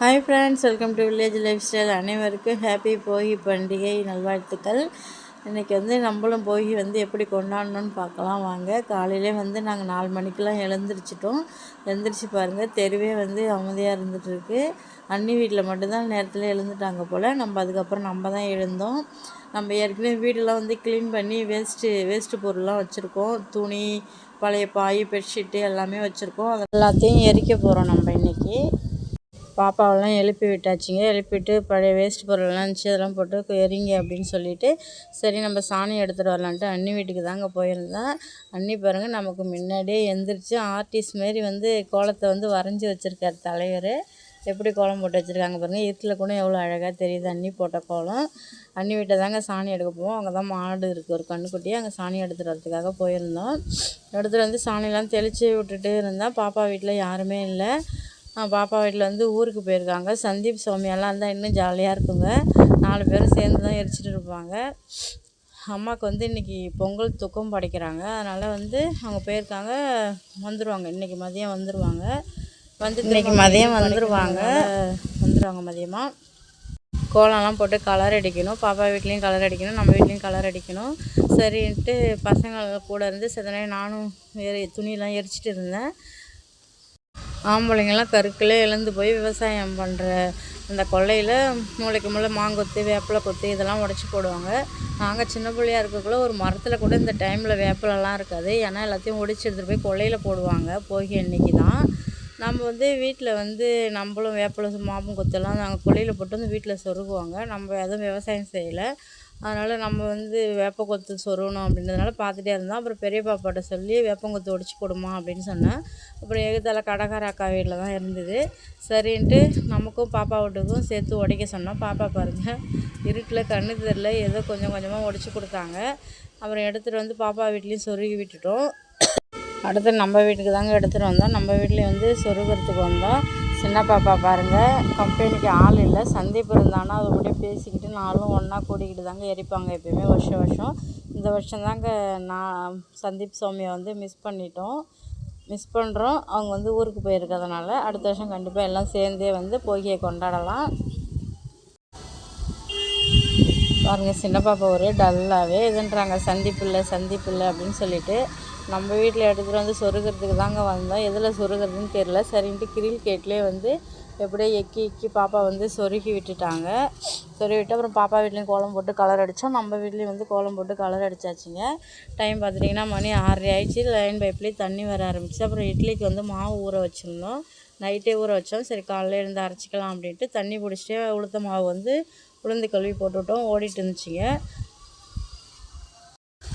Hi friends, welcome to village life style. அனைவருக்கும் happy போகி பண்டிகை நல்வாழ்த்துக்கள். இன்றைக்கி நம்மளும் போகி எப்படி கொண்டாடணும்னு பார்க்கலாம் வாங்க. காலையிலே நாங்கள் 4 மணிக்கெலாம் எழுந்திரிச்சு பாருங்கள், தெருவே அமைதியாக இருந்துகிட்ருக்கு. அண்ணி வீட்டில் மட்டும்தான் நேரத்தில் எழுந்துட்டாங்க போல். அதுக்கப்புறம் நம்ம தான் எழுந்தோம். நம்ம ஏற்கனவே வீடெல்லாம் க்ளீன் பண்ணி வேஸ்ட்டு பொருள்லாம் வச்சுருக்கோம். துணி, பழைய பாய், பெட்ஷீட்டு எல்லாமே வச்சுருக்கோம். அது எல்லாத்தையும் எரிக்க போகிறோம் நம்ம இன்றைக்கி. பாப்பாவெல்லாம் எழுப்பி விட்டாச்சுங்க. எழுப்பிட்டு பழைய வேஸ்ட் பொருள்லாம் இருந்துச்சு, அதெல்லாம் போட்டு எரிங்க அப்படின்னு சொல்லிவிட்டு, சரி நம்ம சாணி எடுத்துகிட்டு வரலான்ட்டு அண்ணி வீட்டுக்கு தாங்க போயிருந்தேன். அண்ணி பாருங்கள், நமக்கு முன்னாடியே எந்திரிச்சு ஆர்டிஸ்ட் மாரி கோலத்தை வரைஞ்சி வச்சுருக்கார் தலைவர். எப்படி கோலம் போட்டு வச்சுருக்காங்க பாருங்கள். இருட்டில் கூட எவ்வளோ அழகாக தெரியுது அண்ணி போட்ட கோலம். அண்ணி வீட்டை தாங்க சாணி எடுக்க போவோம். அங்கே தான் மாடு இருக்குது, ஒரு கண்ணுக்குட்டி. அங்கே சாணி எடுத்துகிட்டு வரதுக்காக போயிருந்தோம். எடுத்துகிட்டு சாணிலாம் தெளித்து விட்டுட்டு இருந்தேன். பாப்பா வீட்டில் யாருமே இல்லை. பாப்பா வீட்டில் ஊருக்கு போயிருக்காங்க. சந்தீப் சௌமியாலாம் இருந்தால் இன்னும் ஜாலியாக இருக்குங்க. 4 பேரும் சேர்ந்து தான் எரிச்சிட்டு இருப்பாங்க. அம்மாவுக்கு இன்றைக்கி பொங்கல் தூக்கம் படைக்கிறாங்க. அதனால் அவங்க போயிருக்காங்க. வந்துடுவாங்க இன்றைக்கி மதியம் வந்துடுவாங்க. வந்துடுவாங்க மதியமாக. கோலம்லாம் போட்டு கலர் அடிக்கணும். பாப்பா வீட்லேயும் கலர் அடிக்கணும், நம்ம வீட்லேயும் கலர் அடிக்கணும். சரின்ட்டு பசங்கள் கூட இருந்து சில நானும் துணியெலாம் எரிச்சிட்டு இருந்தேன். ஆம்பளைங்கெல்லாம் கருக்கில் எழுந்து போய் விவசாயம் பண்ணுற அந்த கொல்லையில் மூளைக்கு மூளை மாங்கொத்து, வேப்பிலை கொத்து இதெல்லாம் உடச்சி போடுவாங்க. நாங்கள் சின்ன பிள்ளையாக இருக்கக்குள்ள ஒரு மரத்தில் கூட இந்த டைமில் வேப்பிலெல்லாம் இருக்காது. ஏன்னா எல்லாத்தையும் ஒடிச்சு எடுத்துகிட்டு போய் கொல்லையில் போடுவாங்க. போகி அன்னைக்கு தான் நம்ம வீட்டில் நம்மளும் வேப்பிலை மாம்பும் கொத்தெல்லாம் நாங்கள் கொல்லையில் போட்டு வீட்டில் சொருகுவாங்க. நம்ம எதுவும் விவசாயம் செய்யலை. அதனால் நம்ம வேப்பங்கொத்து சொருகணும் அப்படின்றதுனால பார்த்துட்டே இருந்தோம். அப்புறம் பெரிய பாப்பாட்ட சொல்லி வேப்பங்கொத்து ஒடிச்சு கொடுமா அப்படின்னு சொன்னேன். அப்புறம் எகுத்தால கடைக்கார அக்கா வீட்டில் தான் இருந்தது. சரின்ட்டு நமக்கும் பாப்பா வீட்டுக்கும் சேர்த்து உடைக்க சொன்னோம். பாப்பா பாருங்கள், இருட்டில் கண்ணு தெரில, ஏதோ கொஞ்சம் கொஞ்சமாக உடச்சி கொடுத்தாங்க. அப்புறம் எடுத்துகிட்டு பாப்பா வீட்லேயும் சொருகி விட்டுட்டோம். அடுத்து நம்ம வீட்டுக்கு தாங்க எடுத்துகிட்டு வந்தோம். நம்ம வீட்லேயும் சொருகிறதுக்கு வந்தோம். சின்ன பாப்பா பாருங்கள், கம்பெனிக்கு ஆள் இல்லை. சந்தீப் இருந்தானா அது முடிய பேசிக்கிட்டு நாளும் ஒன்றா கூடிக்கிட்டு தாங்க எரிப்பாங்க எப்போயுமே வருஷம். இந்த வருஷம் தாங்க நான் சந்தீப் சௌமியை மிஸ் பண்ணுறோம். அவங்க ஊருக்கு போயிருக்கிறதுனால அடுத்த வருஷம் கண்டிப்பாக எல்லாம் சேர்ந்தே போகியை கொண்டாடலாம். பாருங்கள், சின்ன பாப்பா ஒரே டல்லாகவே இதுன்றாங்க, சந்தீப் இல்லை அப்படின்னு சொல்லிட்டு. நம்ம வீட்டில் எடுத்துகிட்டு சொருகிறதுக்கு தாங்க வந்தோம். எதில் சொருகிறதுன்னு தெரில. சரின்ட்டு கிரில் கேட்லேயே எப்படியோ எக்கி பாப்பா சொருகி விட்டுட்டாங்க. சொருகி விட்டு அப்புறம் பாப்பா வீட்லேயும் கோலம் போட்டு கலர் அடித்தோம். நம்ம வீட்லேயும் கோலம் போட்டு கலர் அடித்தாச்சுங்க. டைம் பார்த்துட்டிங்கன்னா மணி 6:30 ஆயிடுச்சு. லைன் பைப்லேயே தண்ணி வர ஆரம்பிச்சு. அப்புறம் இட்லிக்கு மாவு ஊற வச்சுருந்தோம். நைட்டே ஊற வச்சோம். சரி காலையில் இருந்து அரைச்சிக்கலாம் அப்படின்ட்டு தண்ணி பிடிச்சிட்டு உளுத்த மாவு உளுந்து கழுவி போட்டுவிட்டோம். ஓடிட்டு இருந்துச்சுங்க.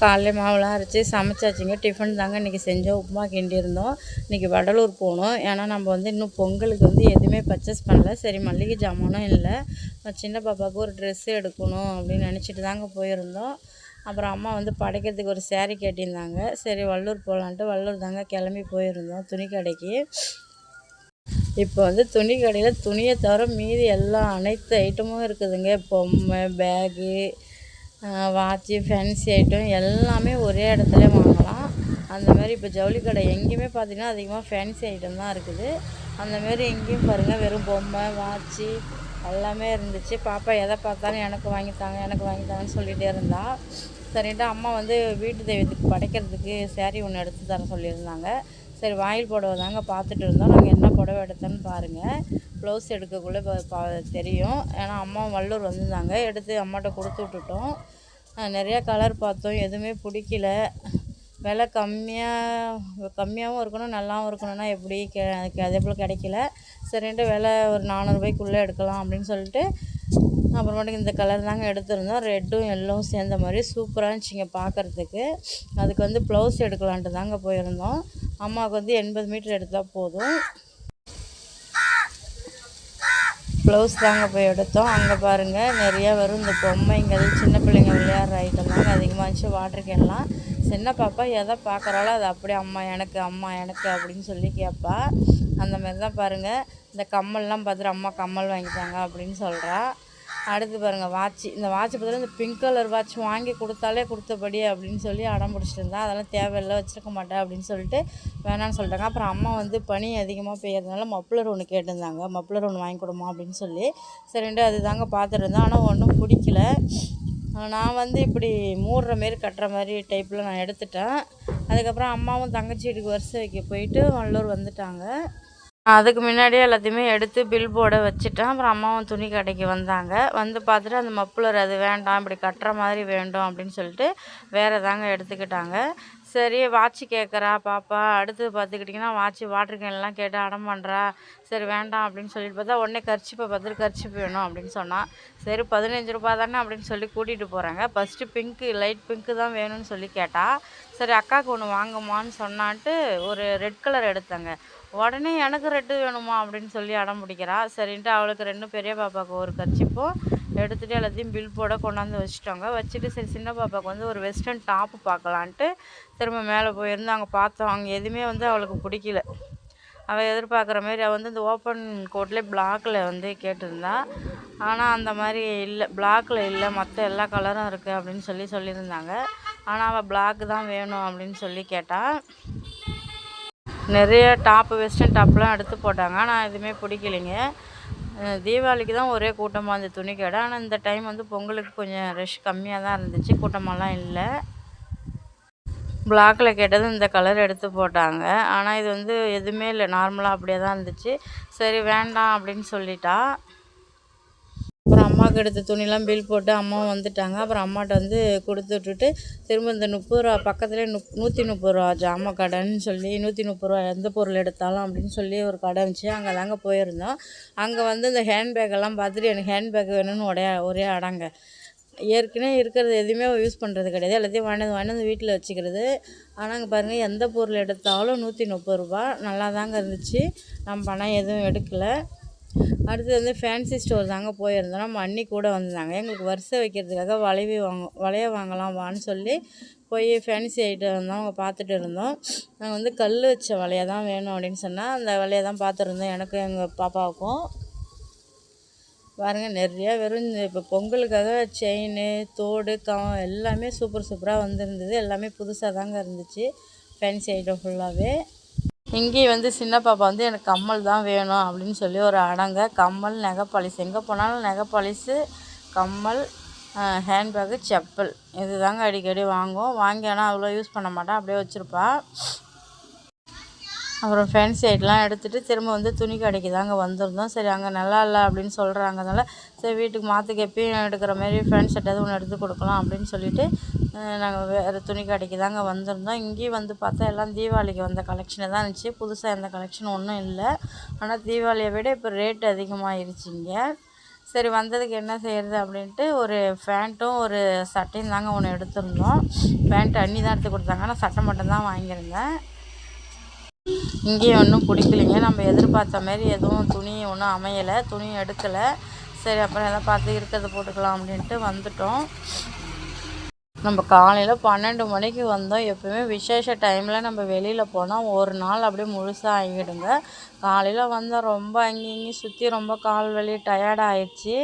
காலையில் மாவுலாம் அரைச்சி சமைச்சாச்சுங்க. டிஃபன் தாங்க இன்றைக்கி செஞ்சோம். உப்புமா கிண்டியிருந்தோம். இன்றைக்கி வடலூர் போகணும். ஏன்னா நம்ம இன்னும் பொங்கலுக்கு எதுவுமே பர்ச்சேஸ் பண்ணல. சரி மல்லிகை ஜாமானும் இல்லை. சின்ன பாப்பாவுக்கு ஒரு ட்ரெஸ்ஸு எடுக்கணும் அப்படின்னு நினச்சிட்டு தாங்க போயிருந்தோம். அப்புறம் அம்மா படைக்கிறதுக்கு ஒரு சேரீ கேட்டிருந்தாங்க. சரி வள்ளூர் போகலான்ட்டு வள்ளூர் தாங்க கிளம்பி போயிருந்தோம் துணி கடைக்கு. இப்போ துணி கடையில் துணியை தவிர மீதி அனைத்து ஐட்டமும் இருக்குதுங்க. பொம்மை, பேகு, வாட்சு, ஃபேன்சி ஐட்டம் எல்லாமே ஒரே இடத்துல வாங்கலாம். அந்தமாரி இப்போ ஜவுளி கடை எங்கேயுமே பார்த்திங்கன்னா அதிகமாக ஃபேன்சி ஐட்டம் தான் இருக்குது. அந்தமாரி எங்கேயும் பாருங்கள் வெறும் பொம்மை, வாட்சு எல்லாமே இருந்துச்சு. பாப்பா எதை பார்த்தாலும் எனக்கு வாங்கித்தாங்கன்னு சொல்லிகிட்டே இருந்தாள். சரின்ட்டு அம்மா வீட்டு தெய்வத்துக்கு படைக்கிறதுக்கு சேரீ ஒன்று எடுத்து தர சொல்லியிருந்தாங்க. சரி வாயில் புடவை தாங்க பார்த்துட்டு இருந்தோம். நாங்கள் என்ன புடவை எடுத்தோன்னு பாருங்கள். ப்ளவுஸ் எடுக்கக்குள்ளே தெரியும். ஏன்னா அம்மா வள்ளூர் வந்திருந்தாங்க. எடுத்து அம்மாட்ட கொடுத்து விட்டுட்டோம். நிறையா கலர் பார்த்தோம், எதுவுமே பிடிக்கல. விலை கம்மியாகவும் இருக்கணும், நல்லாவும் இருக்கணும்னா எப்படி அதே போல் கிடைக்கல. சரின்ட்டு விலை ஒரு 400 ரூபாய்க்குள்ளே எடுக்கலாம் அப்படின்னு சொல்லிட்டு அப்புறமேட்டுக்கு இந்த கலர் தாங்க எடுத்திருந்தோம். ரெட்டும் எல்லோவும் சேர்ந்த மாதிரி சூப்பராக இருந்துச்சுங்க பார்க்குறதுக்கு. அதுக்கு ப்ளவுஸ் எடுக்கலான்ட்டு தாங்க போயிருந்தோம். அம்மாவுக்கு 80 மீட்டர் எடுத்தால் போதும். ப்ளவுஸ் தாங்க போய் எடுத்தோம். அங்கே பாருங்கள் நிறையா வரும் இந்த பொம்மைங்கள், சின்ன பிள்ளைங்க விளையாடுற ஐட்டம் தாங்க அதிகமாக இருந்துச்சு. வாட்டர் கேன்லாம் சின்ன பாப்பா எதை பார்க்குறாளோ அது அப்படியே அம்மா எனக்கு அப்படின்னு சொல்லி கேட்பா. அந்த மாதிரி தான் பாருங்கள். இந்த கம்மல்லாம் பார்த்துட்டு அம்மா கம்மல் வாங்கிட்டாங்க அப்படின்னு சொல்கிறா. அடுத்து பாருங்கள் வாட்ச். இந்த வாட்ச் பார்த்தீங்கன்னா இந்த பிங்க் கலர் வாட்ச் வாங்கி கொடுத்தாலே கொடுத்தபடி அப்படின்னு சொல்லி அடம் பிடிச்சிட்டு இருந்தா. அதெல்லாம் தேவையில்லை, வச்சுருக்க மாட்டேன் அப்படின்னு சொல்லிட்டு வேணான்னு சொல்லிட்டாங்க. அப்புறம் அம்மா வந்து பனி அதிகமாக பெய்யறதுனால மப்ளர் ஒன்று கேட்டிருந்தாங்க. மப்ளர் ஒன்று வாங்கி கொடுமா அப்படின்னு சொல்லி சரின்ட்டு அது தாங்க பார்த்துட்டு இருந்தேன். ஆனால் ஒன்றும் பிடிக்கல. நான் வந்து இப்படி மூடுற மாரி கட்டுற மாதிரி டைப்பில் நான் எடுத்துட்டேன். அதுக்கப்புறம் அம்மாவும் தங்கச்சி வீட்டுக்கு வரிசை வைக்க போயிட்டு வள்ளூர் வந்துட்டாங்க. அதுக்கு முன்னாடியே எல்லாத்தையுமே எடுத்து பில் போர்டை வச்சுட்டேன். அப்புறம் அம்மாவும் துணி கடைக்கு வந்தாங்க. வந்து பார்த்துட்டு அந்த மப்ளர் அது வேண்டாம், இப்படி கட்டுற மாதிரி வேண்டும் அப்படின்னு சொல்லிட்டு வேறு தாங்க எடுத்துக்கிட்டாங்க. சரி வாட்ச் கேட்குறா பாப்பா. அடுத்தது பார்த்துக்கிட்டிங்கன்னா வாட்ச் வாட்டர் கேன்லாம் கேட்டு அடம் பண்ணுறா. சரி வேண்டாம் அப்படின்னு சொல்லிட்டு பார்த்தா உடனே கர்ச்சிப்பை பார்த்துட்டு கர்ச்சிப்பு வேணும் அப்படின்னு சொன்னான். சரி 15 ரூபா தானே அப்படின்னு சொல்லி கூட்டிகிட்டு போகிறாங்க. ஃபஸ்ட்டு பிங்க்கு லைட் பிங்க்கு தான் வேணும்னு சொல்லி கேட்டா. சரி அக்காவுக்கு ஒன்று வாங்குமான்னு சொன்னான்ட்டு ஒரு ரெட் கலர் எடுத்தாங்க. உடனே எனக்கு ரெட்டு வேணுமா அப்படின்னு சொல்லி அடம் பிடிக்கிறா. சரின்ட்டு அவளுக்கு 2 பெரிய பாப்பாவுக்கு ஒரு கர்ச்சிப்பும் எடுத்துகிட்டு எல்லாத்தையும் பில் போட கொண்டாந்து வச்சுட்டோங்க. வச்சுட்டு சரி சின்ன பாப்பாவுக்கு வந்து ஒரு வெஸ்டர்ன் டாப்பு பார்க்கலான்ட்டு திரும்ப மேலே போயிருந்து அங்கே பார்த்தோம். அங்கே எதுவுமே வந்து அவளுக்கு பிடிக்கல. அவள் எதிர்பார்க்குற மாரி அவள் வந்து இந்த ஓப்பன் கோட்லேயே பிளாக்கில் வந்து கேட்டிருந்தா. ஆனால் அந்த மாதிரி இல்லை, பிளாக்கில் இல்லை, மற்ற எல்லா கலரும் இருக்குது அப்படின்னு சொல்லியிருந்தாங்க. ஆனால் அவள் பிளாக்கு தான் வேணும் அப்படின்னு சொல்லி கேட்டாள். நிறைய டாப்பு வெஸ்டர்ன் டாப்லாம் எடுத்து போட்டாங்க. ஆனால் எதுவுமே பிடிக்கலைங்க. தீபாவளிக்கு தான் ஒரே கூட்டமாக இருந்தது துணி கடை. ஆனால் இந்த டைம் வந்து பொங்கலுக்கு கொஞ்சம் ரஷ் கம்மியாக தான் இருந்துச்சு, கூட்டமெல்லாம் இல்லை. பிளாக்கில் கேட்டது இந்த கலர் எடுத்து போட்டாங்க. ஆனால் இது வந்து எதுவுமே இல்லை, நார்மலாக அப்படியே தான் இருந்துச்சு. சரி வேண்டாம் அப்படின்னு சொல்லிட்டா. அப்புறம் அம்மாவுக்கு எடுத்த துணிலாம் பில் போட்டு அம்மாவும் வந்துட்டாங்க. அப்புறம் அம்மாட்ட வந்து கொடுத்து விட்டுட்டு திரும்ப இந்த 30 ரூபா பக்கத்துலேயே 130 ரூபா ஜாமான் கடைன்னு சொல்லி 130 ரூபா எந்த பொருள் எடுத்தாலும் அப்படின்னு சொல்லி ஒரு கடை இருந்துச்சு. அங்கே தாங்க போயிருந்தோம். அங்கே வந்து இந்த ஹேண்ட்பேக்கெல்லாம் பார்த்துட்டு எனக்கு ஹேண்ட்பேக் வேணும்னு ஒரே அடங்க. ஏற்கனவே இருக்கிறது எதுவுமே யூஸ் பண்ணுறது கிடையாது, எல்லாத்தையும் வாங்கி வீட்டில் வச்சுக்கிறது. ஆனால் அங்கே பாருங்கள் எந்த பொருள் எடுத்தாலும் 130 ரூபா. நல்லா தாங்க இருந்துச்சு. நம்ம பணம் எதுவும் எடுக்கலை. அடுத்து வந்து ஃபேன்சி ஸ்டோர் தாங்க போயிருந்தோம். நம்ம அண்ணி கூட வந்தாங்க. எங்களுக்கு வரிசை வைக்கிறதுக்காக வளைய வாங்கலாம் வான்னு சொல்லி போய் ஃபேன்சி ஐட்டம் தான் அவங்க பார்த்துட்டு இருந்தோம். நாங்கள் வந்து கல் வச்ச வளைய தான் வேணும் அப்படின்னு சொன்னால் அந்த வளைய தான் பார்த்துருந்தோம் எனக்கும் எங்கள் பாப்பாவுக்கும். பாருங்கள் நிறையா வெறும் இப்போ பொங்கலுக்காக செயின், தோடு, எல்லாமே சூப்பராக வந்துருந்தது. எல்லாமே புதுசாக தாங்க இருந்துச்சு ஃபேன்சி ஐட்டம் ஃபுல்லாகவே. இங்கேயும் வந்து சின்ன பாப்பா வந்து எனக்கு கம்மல் தான் வேணும் அப்படின்னு சொல்லி ஒரு அடங்க. கம்மல், நகை பாலிஸ், எங்கே போனாலும் நகை பாலிஸு, கம்மல், ஹேண்ட்பேக்கு, செப்பல் இது தாங்க அடிக்கடி வாங்கி ஆனால் அவ்வளோ யூஸ் பண்ண மாட்டேன், அப்படியே வச்சுருப்பா. அப்புறம் ஃபேன்சி ஐட்டெலாம் எடுத்துகிட்டு திரும்ப வந்து துணி கடைக்கு தாங்க வந்திருந்தோம். சரி அங்கே நல்லா இல்லை அப்படின்னு சொல்கிறாங்கனால சரி வீட்டுக்கு மாற்றுக்கு எப்பயும் எடுக்கிற மாதிரி ஃபேண்ட் ஷர்ட் ஒன்று எடுத்து கொடுக்கலாம் அப்படின்னு சொல்லிவிட்டு நாங்கள் வேறு துணி கடைக்கு தாங்க வந்திருந்தோம். இங்கேயும் வந்து பார்த்தா எல்லாம் தீபாவளிக்கு வந்த கலெக்ஷனை தான் இருந்துச்சு. புதுசாக எந்த கலெக்ஷன் ஒன்றும் இல்லை. ஆனால் தீபாவளியை விட இப்போ ரேட் அதிகமாகிருச்சிங்க. சரி வந்ததுக்கு என்ன செய்கிறது அப்படின்ட்டு ஒரு ஃபேண்ட்டும் ஒரு சட்டையும் தாங்க ஒன்று எடுத்திருந்தோம். ஃபேண்ட் அண்ணி தான் எடுத்து கொடுத்தாங்க, ஆனால் சட்டை மட்டும்தான் வாங்கியிருந்தேன். இங்கேயும் ஒன்றும் பிடிக்கலைங்க. நம்ம எதிர்பார்த்த மாதிரி எதுவும் துணி ஒன்றும் அமையலை, துணியும் எடுக்கலை. சரி அப்புறம் எல்லாம் பார்த்து இருக்கிறத போட்டுக்கலாம் அப்படின்ட்டு வந்துட்டோம். நம்ம காலையில் 12 மணிக்கு வந்தோம். எப்போயுமே விசேஷ டைமில் நம்ம வெளியில் போனால் ஒரு நாள் அப்படியே முழுசாக ஆகிடுங்க. காலையில் வந்தால் ரொம்ப அங்கேயும் சுற்றி ரொம்ப கால் வலி டயர்டாக ஆயிடுச்சு.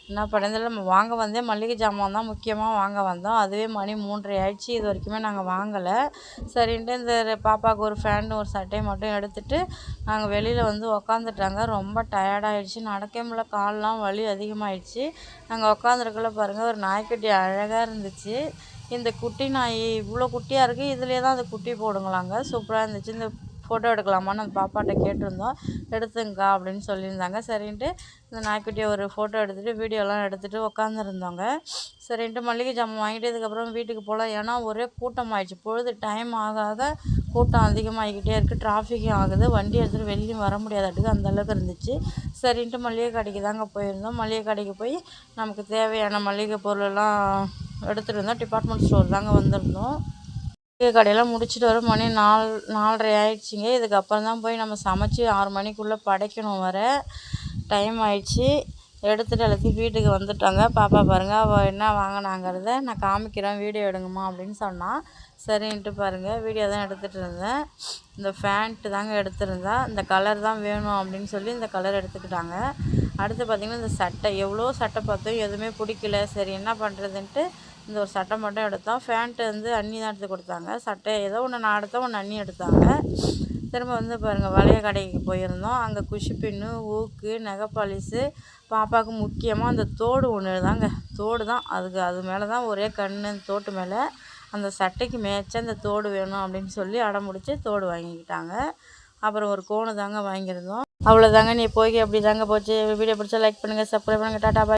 என்ன பண்ணுறதில்ல, நம்ம வாங்க வந்தே மளிகை ஜாமான் தான் முக்கியமாக வாங்க வந்தோம். அதுவே மணி 3:30 ஆயிடுச்சு. இது வரைக்குமே நாங்கள் வாங்கலை. சரின்ட்டு இந்த பாப்பாவுக்கு ஒரு ஃபேண்ட்டு ஒரு சட்டையை மட்டும் எடுத்துகிட்டு நாங்கள் வெளியில் வந்து உக்காந்துட்டாங்க. ரொம்ப டயர்டாகிடுச்சு, நடக்க முடியல, கால்லாம் வலி அதிகமாகிடுச்சு. நாங்கள் உக்காந்துருக்குள்ள பாருங்கள் ஒரு நாய்க்குட்டி அழகாக இருந்துச்சு. இந்த குட்டி நாய் இவ்வளோ குட்டியாக இருக்குது, இதிலே தான் அந்த குட்டி போடுங்களாங்க. சூப்பராக இருந்துச்சு. இந்த ஃபோட்டோ எடுக்கலாமான்னு அந்த பாப்பாட்ட கேட்டிருந்தோம். எடுத்துங்கக்கா அப்படின்னு சொல்லியிருந்தாங்க. சரின்ட்டு இந்த நாய்க்குட்டியை ஒரு ஃபோட்டோ எடுத்துகிட்டு வீடியோலாம் எடுத்துகிட்டு உக்காந்துருந்தோங்க. சரின்ட்டு மளிகை ஜாமான் வாங்கிட்டு இதுக்கப்புறம் வீட்டுக்கு போகலாம். ஏன்னா ஒரே கூட்டம் ஆகிடுச்சு. பொழுது டைம் ஆக கூட்டம் அதிகமாகிக்கிட்டே இருக்குது, டிராஃபிக்கும் ஆகுது. வண்டி எடுத்துகிட்டு வெளியும் வர முடியாதாட்டுக்கு அந்தளவுக்கு இருந்துச்சு. சரின்ட்டு மளிகை கடைக்கு தாங்க போயிருந்தோம். மளிகை கடைக்கு போய் நமக்கு தேவையான மளிகை பொருளெல்லாம் எடுத்துகிட்டு இருந்தோம். டிபார்ட்மெண்ட் ஸ்டோர் தாங்க வந்திருந்தோம். மளிகை கடையெல்லாம் முடிச்சுட்டு வர மணி 4:30 ஆயிடுச்சுங்க. இதுக்கப்புறம் தான் போய் நம்ம சமைச்சு 6 மணிக்குள்ளே படைக்கணும். வர டைம் ஆயிடுச்சு. எடுத்துகிட்டு எல்லாத்தையும் வீட்டுக்கு வந்துட்டோங்க. பாப்பா பாருங்கள் அவள் என்ன வாங்கினாங்கிறத நான் காமிக்கிறேன், வீடியோ எடுங்கம்மா அப்படின்னு சொன்னான். சரின்ட்டு பாருங்கள் வீடியோ தான் எடுத்துகிட்டு இருந்தேன். இந்த ஃபேண்ட்டு தாங்க எடுத்துருந்தேன். இந்த கலர் தான் வேணும் அப்படின்னு சொல்லி இந்த கலர் எடுத்துக்கிட்டாங்க. அடுத்து பார்த்திங்கன்னா இந்த சட்டை, எவ்வளோ சட்டை பார்த்தோம் எதுவுமே பிடிக்கல. சரி என்ன பண்ணுறதுன்ட்டு இந்த ஒரு சட்டை மட்டும் எடுத்தோம். ஃபேண்ட்டு வந்து அண்ணி தான் எடுத்து கொடுத்தாங்க. சட்டை ஏதோ ஒன்று நான் எடுத்தேன், ஒன்று அண்ணி எடுத்தாங்க. திரும்ப வந்து பாருங்கள் வளைய கடைக்கு போயிருந்தோம். அங்கே குஷி பின்னு, ஊக்கு, நகை பாலிஸு, பாப்பாவுக்கு முக்கியமாக அந்த தோடு ஒன்று தாங்க, தோடு தான் அதுக்கு, அது மேலே தான் ஒரே கண்ணு, தோட்டு மேலே அந்த சட்டைக்கு மேய்ச்சா அந்த தோடு வேணும் அப்படின்னு சொல்லி அடம் முடிச்சு தோடு வாங்கிக்கிட்டாங்க. அப்புறம் ஒரு கோணு தாங்க வாங்கியிருந்தோம். அவ்வளோதாங்க. நீ போய் அப்படி தாங்க போச்சு. வீடியோ பிடிச்சா லைக் பண்ணுங்கள், சப்ஸ்கிரைப் பண்ணுங்கள். டாடா பாய்.